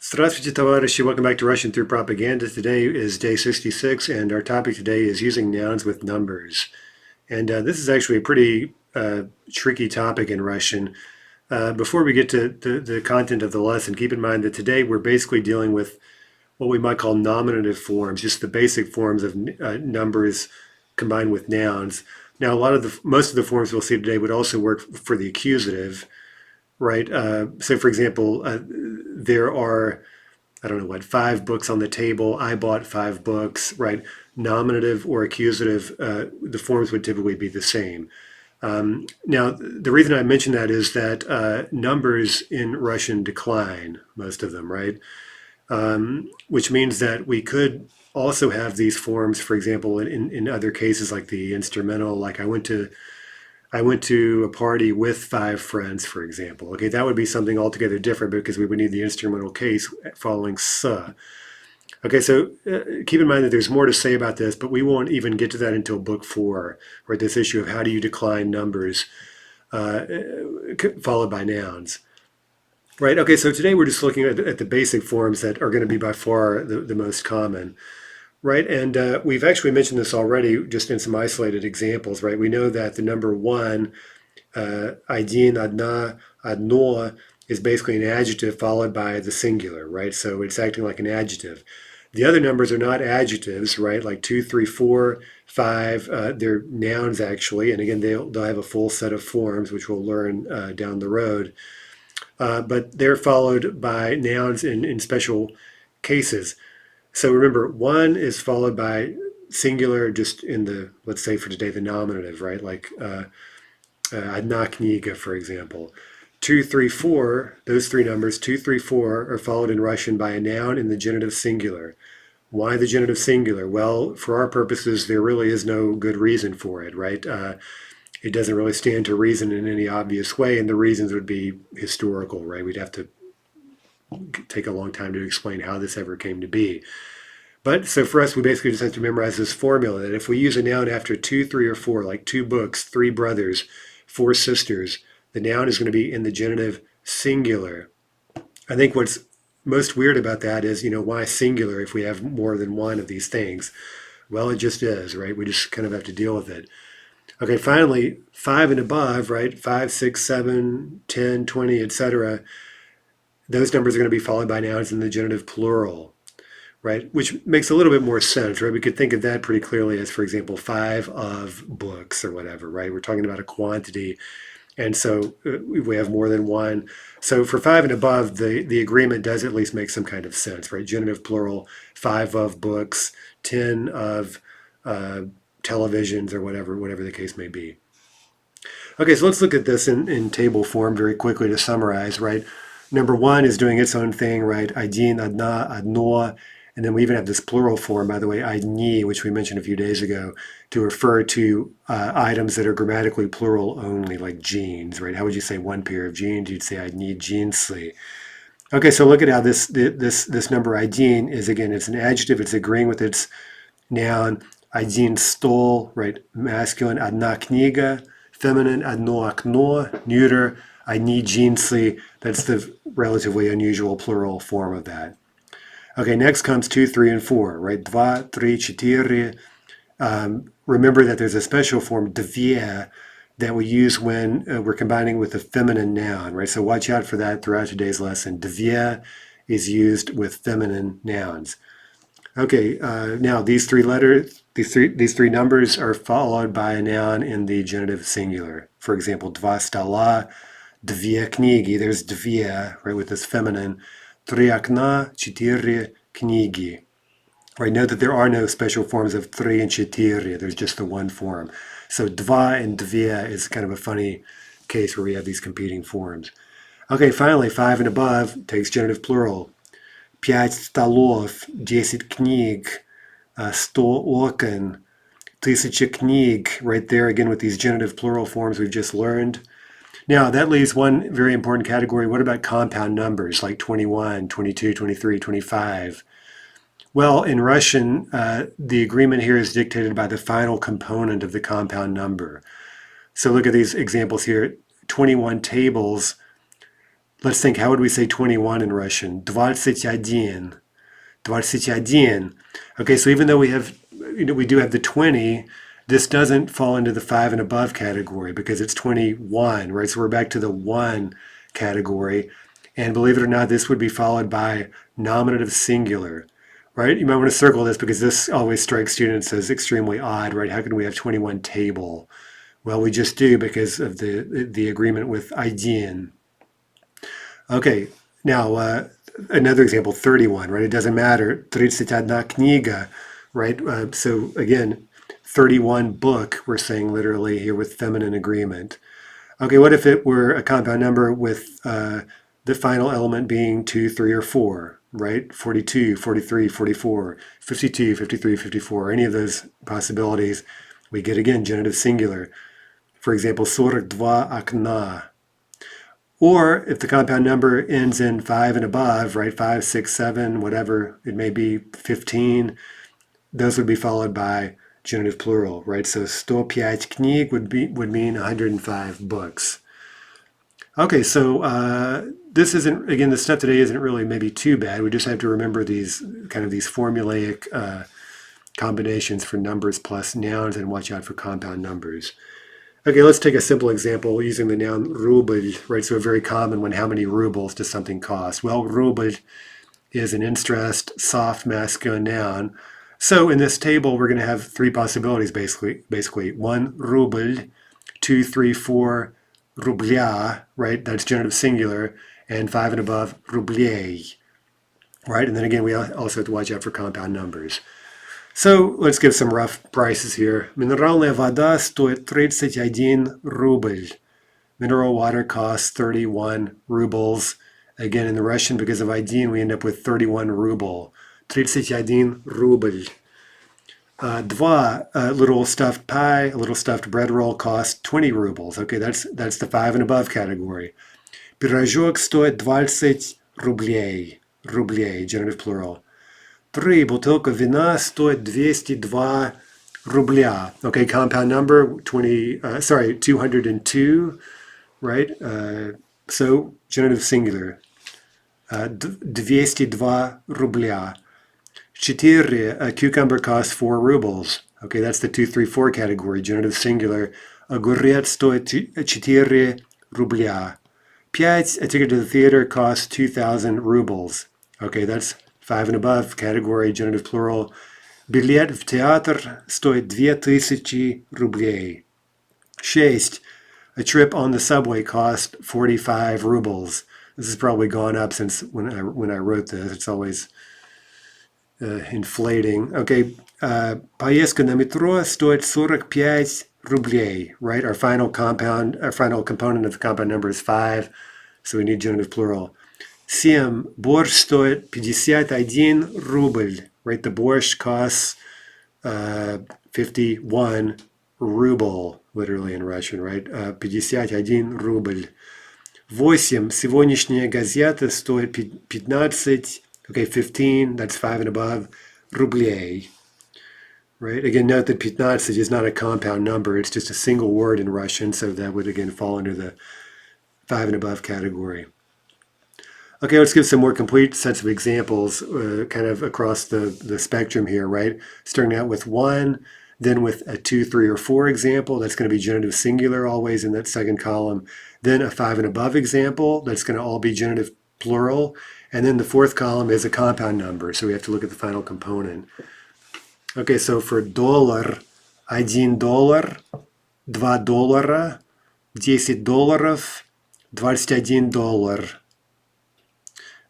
Здравствуйте, товарищи. Welcome back to Russian Through Propaganda. Today is day 66, and our topic today is using nouns with numbers. And this is actually a pretty tricky topic in Russian. Before we get to the content of the lesson, keep in mind that today we're basically dealing with what we might call nominative forms, just the basic forms of numbers combined with nouns. Now, most of the forms we'll see today would also work for the accusative, right? So, for example, there are, I don't know what, 5 books on the table. I bought 5 books, right? Nominative or accusative, the forms would typically be the same. Now, the reason I mention that is that numbers in Russian decline, most of them, right? Which means that we could also have these forms, for example, in other cases like the instrumental, like I went to a party with 5 friends, for example. Okay, that would be something altogether different because we would need the instrumental case following s. Okay, so keep in mind that there's more to say about this, but we won't even get to that until book 4, right? This issue of how do you decline numbers uh, followed by nouns. Right, okay, so today we're just looking at the basic forms that are going to be by far the most common. Right, and we've actually mentioned this already just in some isolated examples, right? We know that the number 1, один, одна, одно, is basically an adjective followed by the singular, right? So it's acting like an adjective. The other numbers are not adjectives, right? Like 2, 3, 4, 5, they're nouns actually, and again, they'll have a full set of forms, which we'll learn down the road. But they're followed by nouns in special cases. So remember, 1 is followed by singular just in the, let's say for today, the nominative, right? Like одна книга, for example. 2, 3, 4, those 3 numbers, 2, 3, 4, are followed in Russian by a noun in the genitive singular. Why the genitive singular? Well, for our purposes, there really is no good reason for it, right? It doesn't really stand to reason in any obvious way, and the reasons would be historical, right? We'd have to take a long time to explain how this ever came to be. But so for us, we basically just have to memorize this formula that if we use a noun after 2, 3, or 4, like 2 books, 3 brothers, 4 sisters, the noun is going to be in the genitive singular. I think what's most weird about that is, why singular if we have more than one of these things? Well, it just is, right? We just kind of have to deal with it. Okay, finally, 5 and above, right? 5, 6, 7, 10, 20, etc. Those numbers are going to be followed by nouns in the genitive plural, right? Which makes a little bit more sense, right? We could think of that pretty clearly as, for example, 5 of books or whatever, right? We're talking about a quantity. And so we have more than one. So for 5 and above, the agreement does at least make some kind of sense, right? Genitive plural, 5 of books, 10 of televisions or whatever the case may be. Okay, so let's look at this in table form very quickly to summarize, right? Number 1 is doing its own thing, right? Один, одна, одно. And then we even have this plural form, by the way, одни, which we mentioned a few days ago, to refer to items that are grammatically plural only, like jeans, right? How would you say 1 pair of jeans? You'd say одни джинсы. Okay, so look at how this number один is, again, it's an adjective. It's agreeing with its noun. Один стол, right? Masculine. Одна книга, feminine. Одно окно, neuter. Одни джинсы. That's the relatively unusual plural form of that. Okay, next comes 2, 3, and 4, right? Два, три, четыре. Remember that there's a special form, две, that we use when we're combining with a feminine noun, right? So watch out for that throughout today's lesson. Две is used with feminine nouns. Okay, now these three numbers are followed by a noun in the genitive singular. For example, два стола, две книги. There's две, right, with this feminine. Три окна, четыре книги. Right, note that there are no special forms of три and четыре. There's just the one form. So два and две is kind of a funny case where we have these competing forms. Okay, finally, 5 and above takes genitive plural. 5 столов, 10 книг, 100 окон, 1000 книг. Right there again with these genitive plural forms we've just learned. Now, that leaves one very important category. What about compound numbers like 21, 22, 23, 25? Well, in Russian, the agreement here is dictated by the final component of the compound number. So look at these examples here. 21 tables. Let's think, how would we say 21 in Russian? 21. 21. Okay, so even though we have, we do have the 20, this doesn't fall into the 5 and above category because it's 21, right? So we're back to the 1 category. And believe it or not, this would be followed by nominative singular, right? You might want to circle this because this always strikes students as extremely odd, right? How can we have 21 table? Well, we just do because of the agreement with Idean. Okay, now another example, 31, right? It doesn't matter. 31 kniga, right? So again, 31 book, we're saying literally here with feminine agreement. Okay, what if it were a compound number with the final element being 2, 3, or 4, right? 42, 43, 44, 52, 53, 54, any of those possibilities, we get again genitive singular. For example, 42 окна. Or if the compound number ends in 5 and above, right, 5, 6, 7, whatever it may be, 15, those would be followed by genitive plural, right? So 105 книг would mean 105 books. Okay, so this isn't, again, the stuff today isn't really maybe too bad. We just have to remember these formulaic combinations for numbers plus nouns and watch out for compound numbers. Okay, let's take a simple example using the noun ruble, right? So a very common one, how many rubles does something cost? Well, ruble is an unstressed, soft masculine noun. So in this table, we're going to have 3 possibilities, basically. 1 ruble, 2, 3, 4 rubля, right? That's genitive singular, and 5 and above, rublей, right? And then again, we also have to watch out for compound numbers. So let's give some rough prices here. Минеральная вода стоит 31 рубль. Mineral water costs 31 rubles. Again, in the Russian, because of один, we end up with 31 ruble. 31 рубль. Два, a little stuffed pie, a little stuffed bread roll costs 20 rubles. Okay, that's the 5 and above category. Пирожок стоит 20 рублей. Рублей, genitive plural. 3, бутылка вина стоит 202 рубля. Okay, compound number 202, right? So genitive singular. 202 рубля. 4, a cucumber costs 4 rubles. Okay, that's the 2, 3, 4 category, genitive singular. Огурец стоит 4 рубля. 5, a ticket to the theater costs 2,000 rubles. Okay, that's 5 and above category, genitive plural. Билет в театр стоит 2000 рублей. 6, a trip on the subway cost 45 rubles. This has probably gone up since when I wrote this. It's always inflating. Okay, поездка на метро стоит 45 рублей, right? Our final component of the compound number is 5, so we need genitive plural. 7, борщ стоит 51 рубль, right? The borscht costs 51 ruble, literally in Russian, right? 51 рубль. 8, сегодняшняя газета стоит 15, okay, 15, that's 5 and above, рублей, right? Again, note that 15 is not a compound number, it's just a single word in Russian, so that would again fall under the 5 and above category. Okay, let's give some more complete sets of examples kind of across the spectrum here, right? Starting out with 1, then with a 2, 3, or 4 example, that's going to be genitive singular always in that second column. Then a 5 and above example, that's going to all be genitive plural. And then the fourth column is a compound number, so we have to look at the final component. Okay, so for dollar, $1, $2, $10, $21.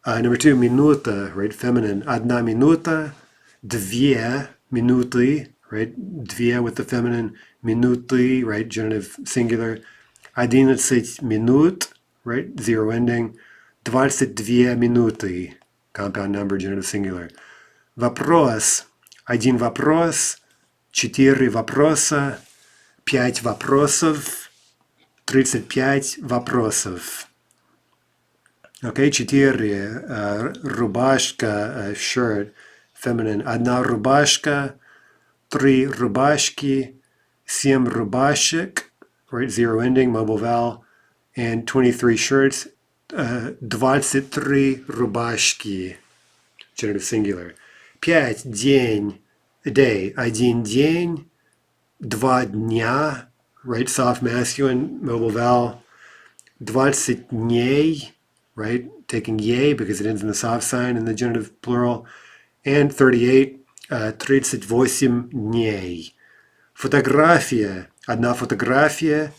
Number 2, minuta, right, feminine. Одна минута, 2 minuty, right, 2 with the feminine, minuty, right, genitive singular. 11 minut, right, 0 ending. 22 минуты, compound number, genitive singular. Вопрос, 1 вопрос, 4 вопроса, 5 вопросов, 35 вопросов. Okay, 4, рубашка, shirt, feminine. 1 рубашка, 3 рубашки, 7 рубашек, right, 0 ending, mobile vowel, and 23 shirts, 23 рубашки, genitive singular. 5 день, day, один день, 2 дня, right, soft masculine, mobile vowel. 20 дней, right, taking yay because it ends in the soft sign in the genitive plural. And 38, 38 дней. Фотография, одна фотография,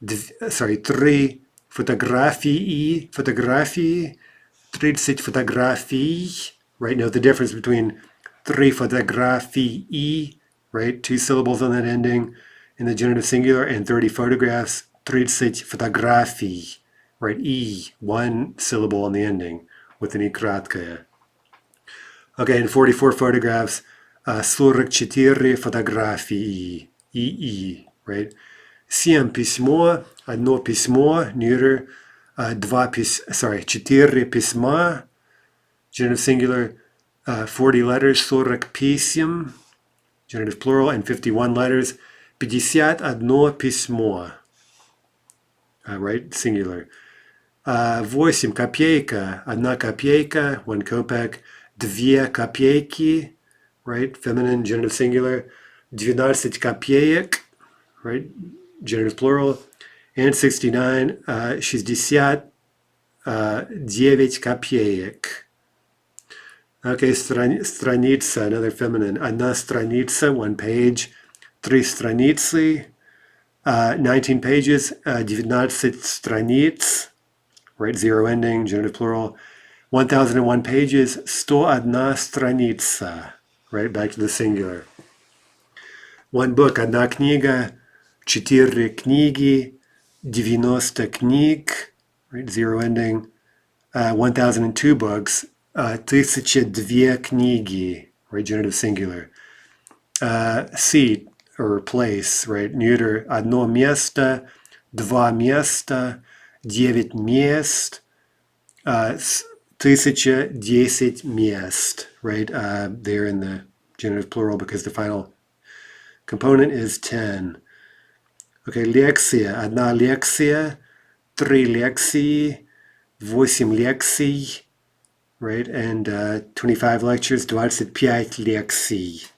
три фотографии, 30 фотографий, right? Note the difference between три фотографии, right? Two syllables on that ending in the genitive singular, and 30 photographs, 30 фотографий, right? E, one syllable on the ending with an и краткое. Okay, and 44 photographs, 44 фотографии, EE, right? 7 письмо, одно письмо, neuter, 4 письма, genitive singular, 40 letters, 40 писем, genitive plural, and 51 letters, 51 письмо, right, singular. 8 копейка, одна копейка, 1 kopeck, 2 копейки, right, feminine, genitive singular, 12 копеек, right, genitive plural, and 69, 69 копеек. Okay, страница, another feminine, одна страница, 1 page, 3 страницы, 19 pages, 19 страниц, right, 0 ending, genitive plural. 1001 pages, 101 страница, right, back to the singular. 1 book, одна книга, 4 книги, 90 книг, right, 0 ending. 1002 books, 1002 книги, right, genitive singular. Seat or place, right, neuter, одно место, 2 места, 9 мест, 1010 мест, right, there in the genitive plural because the final component is 10. Okay, лекция, одна лекция, 3 лекции, 8 лекций, right, and 25 lectures, 25 лекций.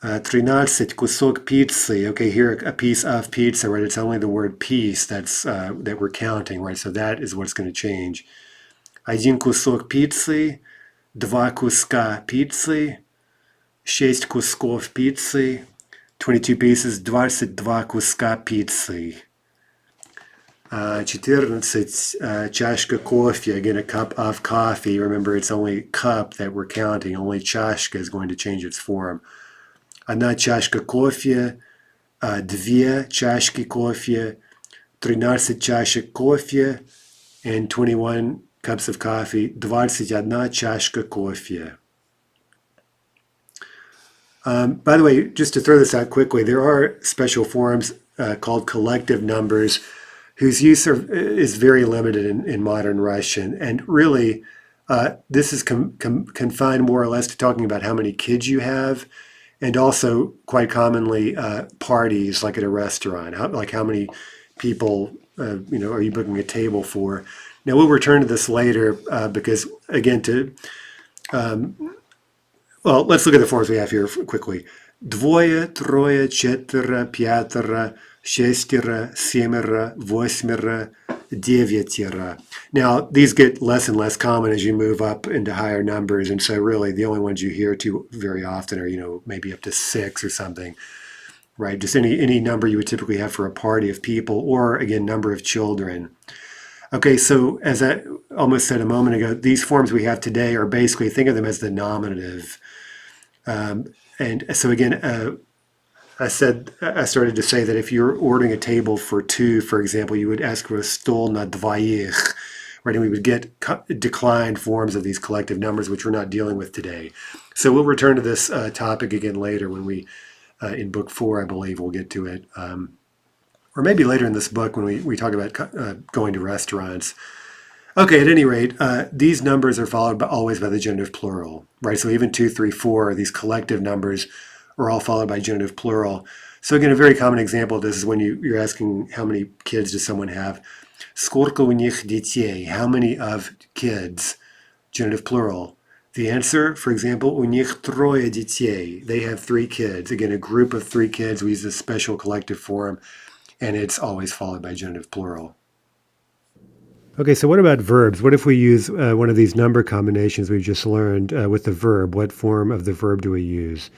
13 кусок пиццы. Okay, here a piece of pizza, right? It's only the word piece that's that we're counting, right? So that is what's going to change. 1 кусок пиццы, 2 куска пиццы, 6 кусков пиццы, 22 pieces, 22 куска пиццы. 14 чашка кофе, again a cup of coffee. Remember, it's only cup that we're counting. Only чашка is going to change its form. Одна чашка кофе, 2 чашки кофе, 13 чашек кофе, and 21 cups of coffee, 21 чашка кофе. By the way, just to throw this out quickly, there are special forms called collective numbers whose use is very limited in modern Russian. And really, this is confined more or less to talking about how many kids you have, and also quite commonly parties, like at a restaurant, how many people are you booking a table for. Now we'll return to this later because again let's look at the forms we have here quickly. Двое, трое, четверо, пятеро, шестеро, семеро, восьмеро, девятеро. Now, these get less and less common as you move up into higher numbers, and so really the only ones you hear too very often are, maybe up to 6 or something, right? Just any number you would typically have for a party of people, or again, number of children. Okay, so as I almost said a moment ago, these forms we have today are basically, think of them as the nominative. And so again, I started to say that if you're ordering a table for 2, for example, you would ask for a stol na dvaich, right? And we would get declined forms of these collective numbers, which we're not dealing with today. So we'll return to this topic again later when we, in book 4, I believe, we'll get to it. Or maybe later in this book when we talk about going to restaurants. Okay, at any rate, these numbers are followed always by the genitive plural, right? So even 2, 3, 4, these collective numbers are all followed by genitive plural. So again, a very common example of this is when you're asking how many kids does someone have. Сколько у них детей? How many of kids? Genitive plural. The answer, for example, у них трое детей. They have 3 kids. Again, a group of 3 kids. We use a special collective form, and it's always followed by genitive plural. Okay, so what about verbs? What if we use one of these number combinations we just learned with the verb? What form of the verb do we use?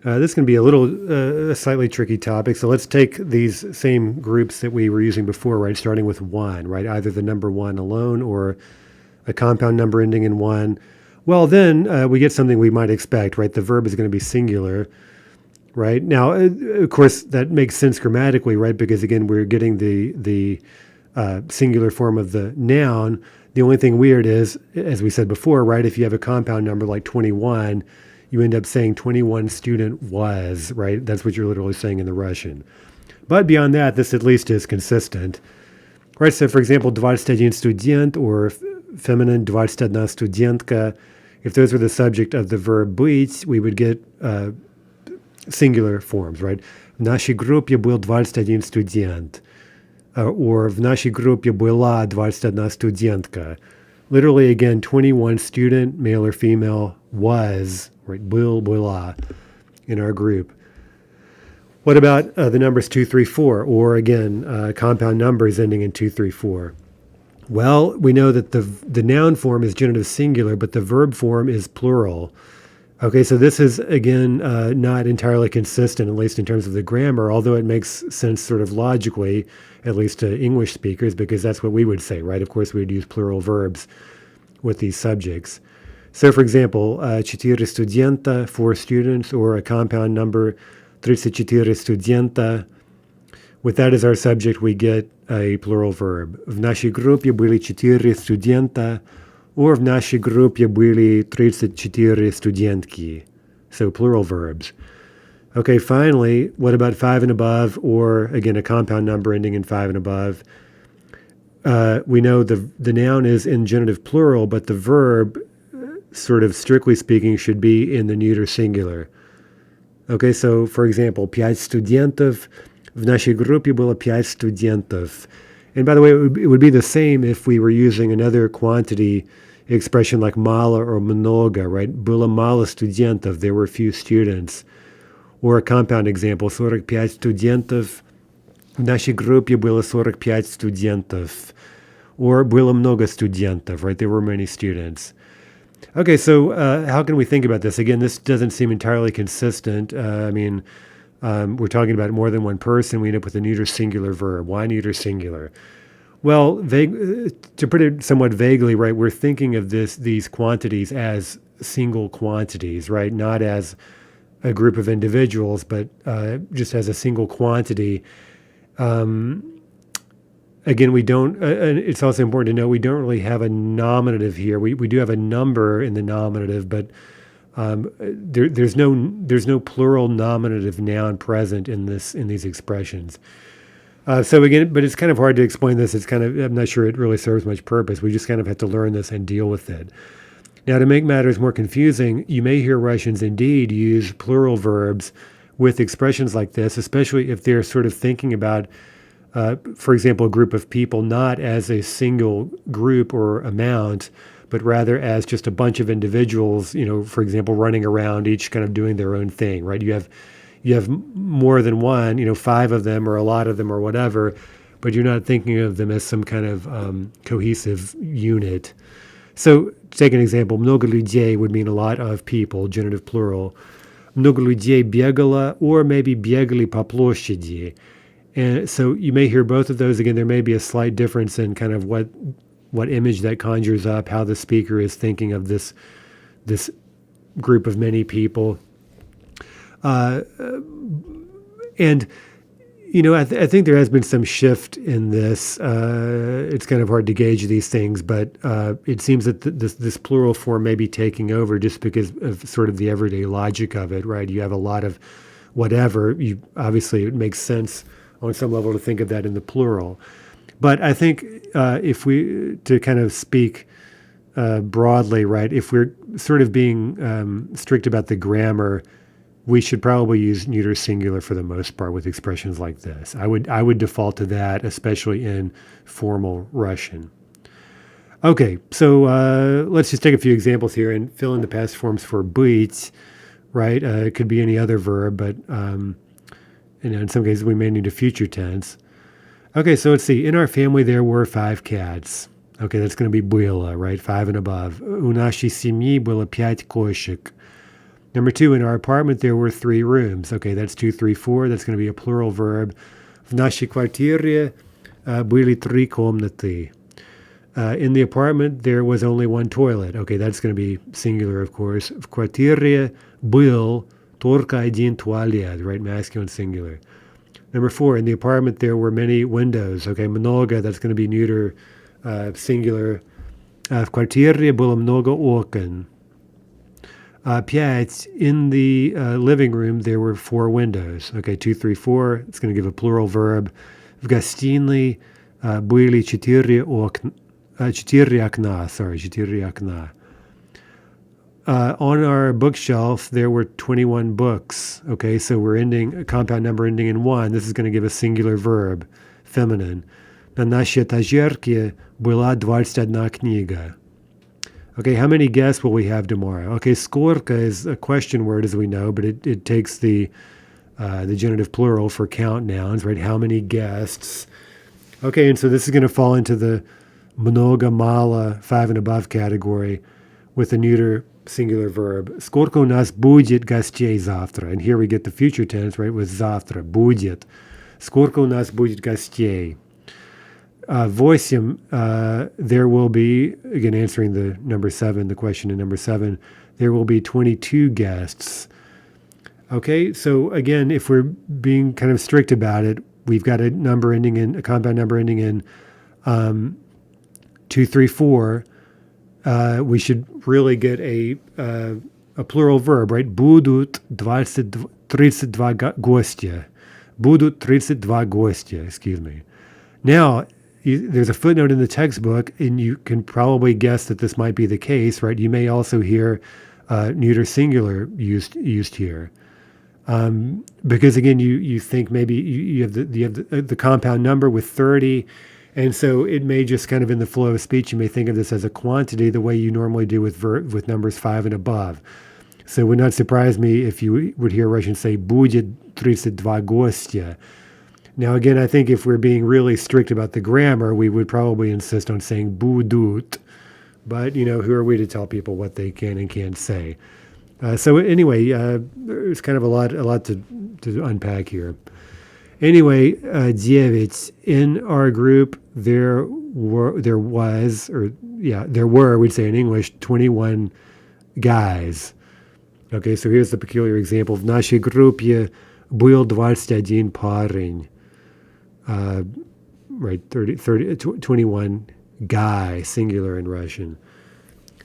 This can be a slightly tricky topic. So let's take these same groups that we were using before, right? Starting with one, right? Either the number one alone or a compound number ending in one. Well, then we get something we might expect, right? The verb is going to be singular, right? Now, of course, that makes sense grammatically, right? Because again, we're getting the singular form of the noun. The only thing weird is, as we said before, right? If you have a compound number like 21, you end up saying 21 student was, right? That's what you're literally saying in the Russian. But beyond that, this at least is consistent, right? So, for example, 21 студент or feminine 21 студентка, if those were the subject of the verb быть, we would get singular forms, right? В нашей группе был 21 студент. Or в нашей группе была 21 студентка. Literally, again, 21 student, male or female, was, right, был, была, in our group. What about the numbers 2, 3, 4, or again, compound numbers ending in 2, 3, 4? Well, we know that the noun form is genitive singular, but the verb form is plural. Okay, so this is, again, not entirely consistent, at least in terms of the grammar, although it makes sense sort of logically, at least to English speakers, because that's what we would say, right? Of course, we would use plural verbs with these subjects. So, for example, 4 студента, 4 students, or a compound number, 34 студента. With that as our subject, we get a plural verb. В нашей группе были 4 студента, or в нашей группе были 34 студентки. So plural verbs. Okay, finally, what about 5 and above, or again, a compound number ending in 5 and above? We know the noun is in genitive plural, but the verb, sort of strictly speaking, should be in the neuter singular. Okay, so for example, 5 студентов, в нашей группе было 5 студентов. And by the way, it would be the same if we were using another quantity expression like мало or много, right? Было мало студентов, there were few students. Or a compound example, 45 студентов, в нашей группе было 45 студентов. Or было много студентов, right? There were many students. Okay, so how can we think about this? Again, this doesn't seem entirely consistent. We're talking about more than one person. We end up with a neuter singular verb. Why neuter singular? Well, to put it somewhat vaguely, right, we're thinking of these quantities as single quantities, right? Not as a group of individuals, but just as a single quantity. Again, we don't, it's also important to know we don't really have a nominative here. We do have a number in the nominative, but there's no plural nominative noun present in these expressions. So again, but it's kind of hard to explain this. I'm not sure it really serves much purpose. We just kind of have to learn this and deal with it. Now, to make matters more confusing, you may hear Russians indeed use plural verbs with expressions like this, especially if they're sort of thinking about, for example, a group of people not as a single group or amount, but rather as just a bunch of individuals, for example, running around, each kind of doing their own thing, right? You have more than one, 5 of them or a lot of them or whatever, but you're not thinking of them as some kind of cohesive unit. So, to take an example, много людей would mean a lot of people, genitive plural. Много людей бегало, or maybe бегали по площади. And so you may hear both of those. Again, there may be a slight difference in kind of what image that conjures up, how the speaker is thinking of this group of many people. And I think there has been some shift in this. It's kind of hard to gauge these things, but it seems that this plural form may be taking over just because of sort of the everyday logic of it, right? You have a lot of whatever. Obviously, it makes sense on some level to think of that in the plural. But I think to kind of speak broadly, right, if we're sort of being strict about the grammar, we should probably use neuter singular for the most part with expressions like this. I would default to that, especially in formal Russian. Okay, so let's just take a few examples here and fill in the past forms for быть, right? It could be any other verb, but in some cases we may need a future tense. Okay, so let's see. In our family, there were 5 cats. Okay, that's going to be было, right? 5 and above. У нашей семьи было 5 кошек. Number 2, in our apartment, there were 3 rooms. Okay, that's 2, 3, 4. That's going to be a plural verb. В нашей квартире были 3 комнаты. In the apartment, there was only 1 toilet. Okay, that's going to be singular, of course. В квартире был только 1 туалет, right? Masculine singular. Number 4, in the apartment, there were many windows. Okay, много, that's going to be neuter singular. В квартире было много окон. 5, in the living room, there were 4 windows. Okay, 2, 3, 4, it's going to give a plural verb. В гостиной были 4 окна. 4 окна. On our bookshelf, there were 21 books. Okay, so we're ending a compound number ending in 1. This is going to give a singular verb, feminine. На нашей этажерке была 21 книга. Okay, how many guests will we have tomorrow? Okay, сколько is a question word, as we know, but it takes the genitive plural for count nouns, right? How many guests? Okay, and so this is going to fall into the много, мало, 5 and above category with the neuter singular verb. Сколько у нас будет гостей завтра? And here we get the future tense, right, with завтра, будет. Сколько у нас будет гостей? 8, there will be, again answering the number 7, the question in number 7, there will be 22 guests. Okay, so again, if we're being kind of strict about it, we've got a compound number ending in 2, 3, 4. We should really get a plural verb, right? Будут 32 гостя. Будут 32 гостя, excuse me. Now, there's a footnote in the textbook, and you can probably guess that this might be the case, right? You may also hear neuter singular used here. Because again, you think maybe you have the compound number with 30, and so it may just kind of in the flow of speech, you may think of this as a quantity the way you normally do with numbers 5 and above. So it would not surprise me if you would hear Russian say будет 32 гостя. Now again, I think if we're being really strict about the grammar, we would probably insist on saying будут. But who are we to tell people what they can and can't say? So anyway, there's kind of a lot to unpack here. Anyway, 9, in our group there were, we'd say in English, 21 guys. Okay, so here's the peculiar example. В нашей группе был 21 парень. Right, 21 guy, singular in Russian.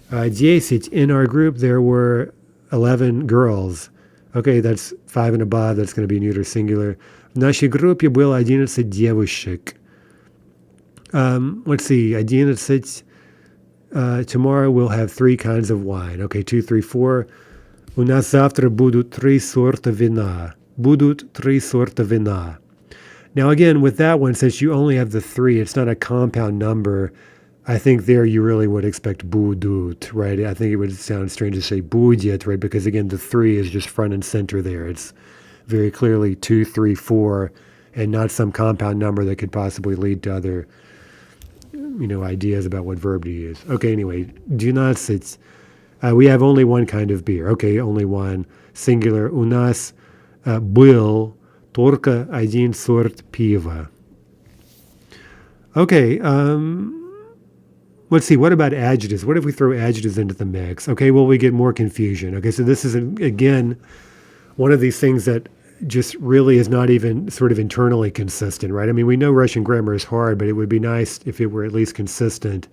10, in our group there were 11 girls. Okay, that's 5 and above. That's going to be neuter singular. В нашей группе было 11 девушек. Let's see, 11. Tomorrow we'll have 3 kinds of wine. Okay, 2, 3, 4. У нас завтра будут 3 сорта вина. Будут 3 сорта вина. Now again, with that one, since you only have the 3, it's not a compound number. I think there you really would expect будут, right? I think it would sound strange to say будет, right? Because again, the 3 is just front and center there. It's very clearly 2, 3, 4, and not some compound number that could possibly lead to other, ideas about what verb to use. Okay, anyway, 12. We have only one kind of beer. Okay, only one. Singular. У нас был только один сорт пива. Okay, let's see, what about adjectives? What if we throw adjectives into the mix? Okay, well, we get more confusion. Okay, so this is, again, one of these things that just really is not even sort of internally consistent, right? I mean, we know Russian grammar is hard, but it would be nice if it were at least consistent.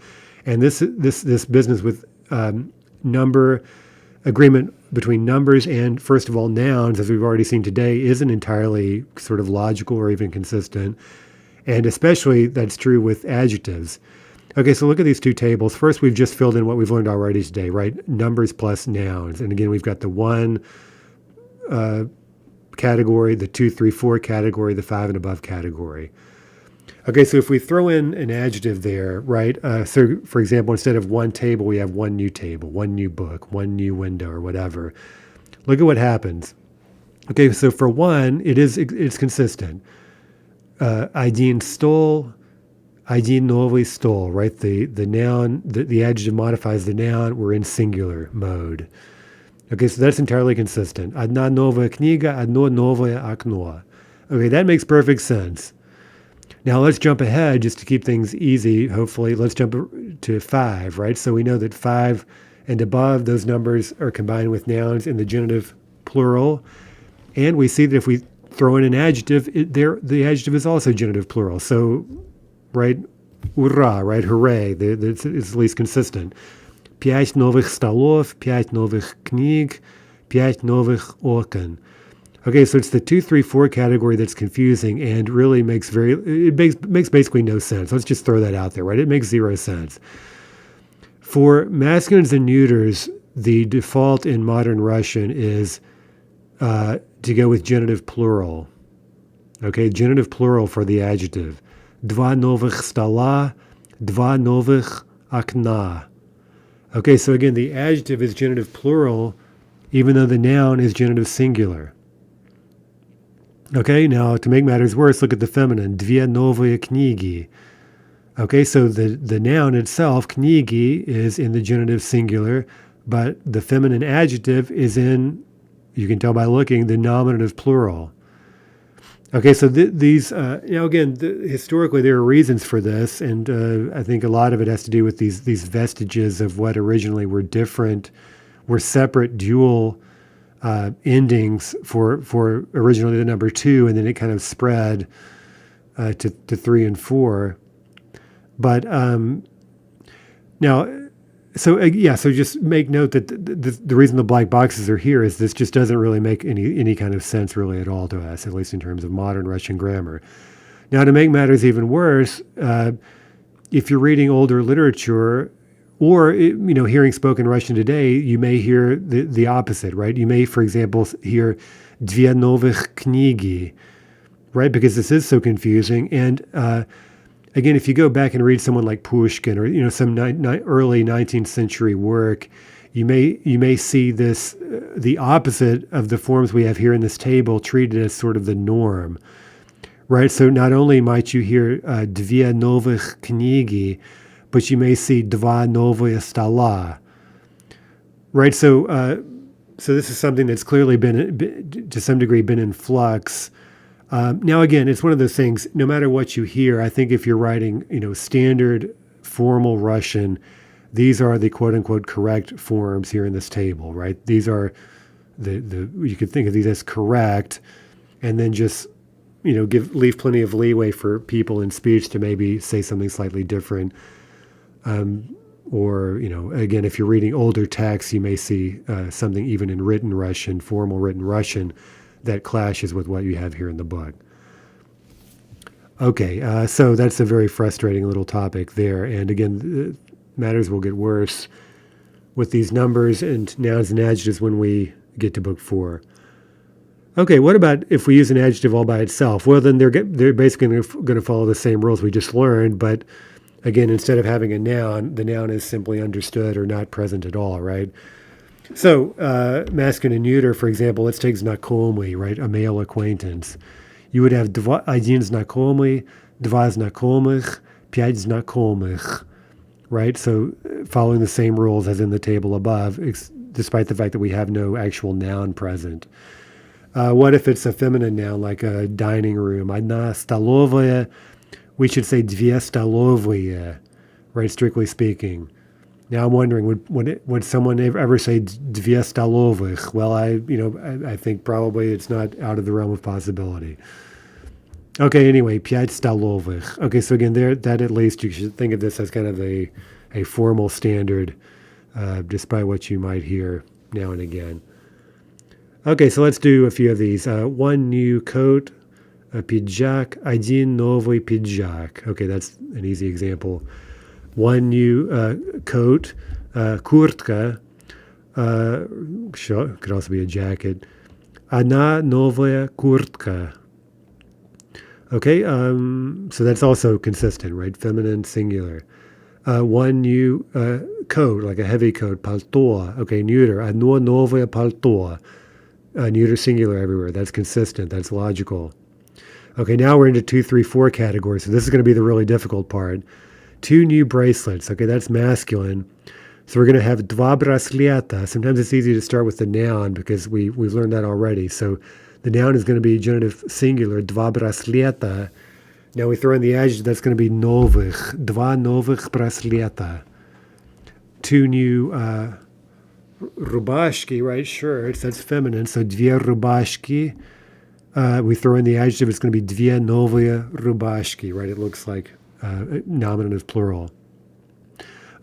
And this business with number agreement between numbers and, first of all, nouns, as we've already seen today, isn't entirely sort of logical or even consistent. And especially that's true with adjectives. Okay, so look at these 2 tables. First, we've just filled in what we've learned already today, right? Numbers plus nouns. And again, we've got the 1 category, the 2, 3, 4 category, the 5 and above category. Okay, so if we throw in an adjective there, right? So, for example, instead of one table, we have one new table, one new book, one new window, or whatever. Look at what happens. Okay, so for one, it's consistent. Один stole, один новый stole, right? The noun, the adjective modifies the noun. We're in singular mode. Okay, so that's entirely consistent. Одна новая книга, одно новое окно. Okay, that makes perfect sense. Now let's jump ahead just to keep things easy, hopefully. Let's jump to 5, right? So we know that 5 and above, those numbers are combined with nouns in the genitive plural. And we see that if we throw in an adjective, the adjective is also genitive plural. So, right, ура, right, hooray, it's at least consistent. 5 новых столов, 5 новых книг, 5 новых окон. Okay, so it's the 2, 3, 4 category that's confusing and really makes basically no sense. Let's just throw that out there, right? It makes zero sense. For masculines and neuters, the default in modern Russian is to go with genitive plural. Okay, genitive plural for the adjective. Два новых стола, два новых окна. Okay, so again, the adjective is genitive plural, even though the noun is genitive singular. Okay, now to make matters worse, look at the feminine. Две новые книги. Okay, so the noun itself, книги, is in the genitive singular, but the feminine adjective is in, you can tell by looking, the nominative plural. Okay, so these, again, historically there are reasons for this, and I think a lot of it has to do with these vestiges of what originally were separate dual endings for originally the number 2, and then it kind of spread to 3 and 4. But now, so just make note that the reason the black boxes are here is this just doesn't really make any kind of sense really at all to us, at least in terms of modern Russian grammar. Now, to make matters even worse, if you're reading older literature, or hearing spoken Russian today, you may hear the opposite, right? You may, for example, hear две новых книги, right? Because this is so confusing. And again, if you go back and read someone like Pushkin or some early 19th century work, you may see this the opposite of the forms we have here in this table treated as sort of the norm, right? So not only might you hear две новых книги, but you may see dva novaya stola, right? So this is something that's clearly been to some degree been in flux. Now, again, it's one of those things, no matter what you hear, I think if you're writing, standard formal Russian, these are the quote unquote correct forms here in this table, right? These are you could think of these as correct, and then just, leave plenty of leeway for people in speech to maybe say something slightly different. Or, again, if you're reading older texts, you may see something even in written Russian, formal written Russian, that clashes with what you have here in the book. Okay, so that's a very frustrating little topic there. And again, matters will get worse with these numbers and nouns and adjectives when we get to book 4. Okay, what about if we use an adjective all by itself? Well, then they're basically going to follow the same rules we just learned, but again, instead of having a noun, the noun is simply understood or not present at all, right? So, masculine and neuter, for example, let's take знакомый, right? A male acquaintance. You would have один знакомый, два знакомых, пять знакомых, right? So, following the same rules as in the table above, despite the fact that we have no actual noun present. What if it's a feminine noun, like a dining room? Одна столовая. We should say две столовые, right, strictly speaking. Now I'm wondering, would someone ever say две столовых? Well, I think probably it's not out of the realm of possibility. Okay, anyway, пять столовых. Okay, so again, that at least you should think of this as kind of a formal standard, despite what you might hear now and again. Okay, so let's do a few of these. One new coat, пиджак, один новый пиджак. Okay, that's an easy example. One new coat, kurtka, could also be a jacket. Она новая куртка. Okay, so that's also consistent, right? Feminine, singular. One new coat, like a heavy coat, пальто. Okay, neuter. Одно новое пальто. Neuter, singular everywhere. That's consistent. That's logical. Okay, now we're into 2, 3, 4 categories. So this is going to be the really difficult part. 2 new bracelets. Okay, that's masculine. So we're going to have два браслета. Sometimes it's easy to start with the noun because we've learned that already. So the noun is going to be genitive singular, два браслета. Now we throw in the adjective, that's going to be новых, два новых браслета. 2 new рубашки, right, shirts, that's feminine, so две рубашки. We throw in the adjective, it's going to be две новые рубашки, right, it looks like nominative plural.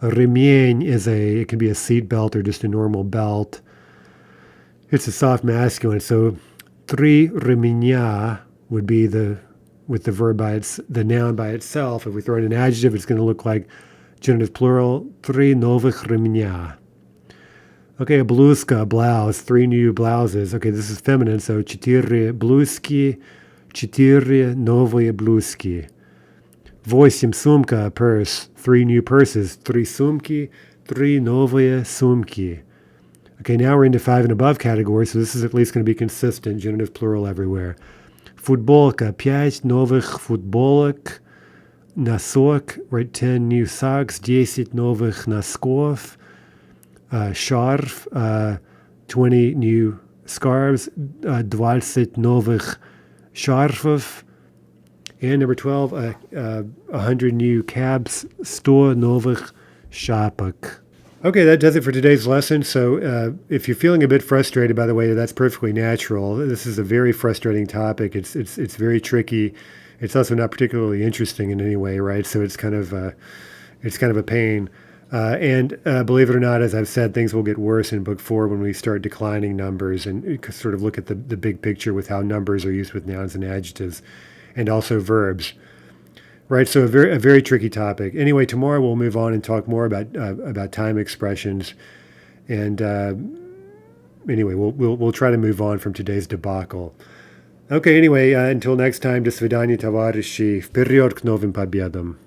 Ремень it can be a seat belt or just a normal belt. It's a soft masculine, so три ремня would be with the verb the noun by itself. If we throw in an adjective, it's going to look like genitive plural, три новых ремня. Okay, a bluzka, a blouse, 3 new blouses. Okay, this is feminine, so четыре блузки, четыре новые блузки. 8 сумка, a purse, 3 new purses, 3 сумки, 3 новые сумки. Okay, now we're into 5 and above categories, so this is at least going to be consistent, genitive plural everywhere. Футболка, 5 новых футболок, носок, right, 10 new socks, 10 новых носков, шарф, 20 new scarves, 20 новых шарфов, and number 12, 100 new caps, 100 новых шапок. Okay, that does it for today's lesson. So if you're feeling a bit frustrated, by the way, that's perfectly natural. This is a very frustrating topic. It's very tricky. It's also not particularly interesting in any way, right? So it's kind of a pain. And believe it or not, as I've said, things will get worse in Book 4 when we start declining numbers and sort of look at the big picture with how numbers are used with nouns and adjectives, and also verbs. Right, so a very tricky topic. Anyway, tomorrow we'll move on and talk more about time expressions, and anyway, we'll try to move on from today's debacle. Okay, anyway, until next time, до свидания, товарищи. Вперед к новым победам.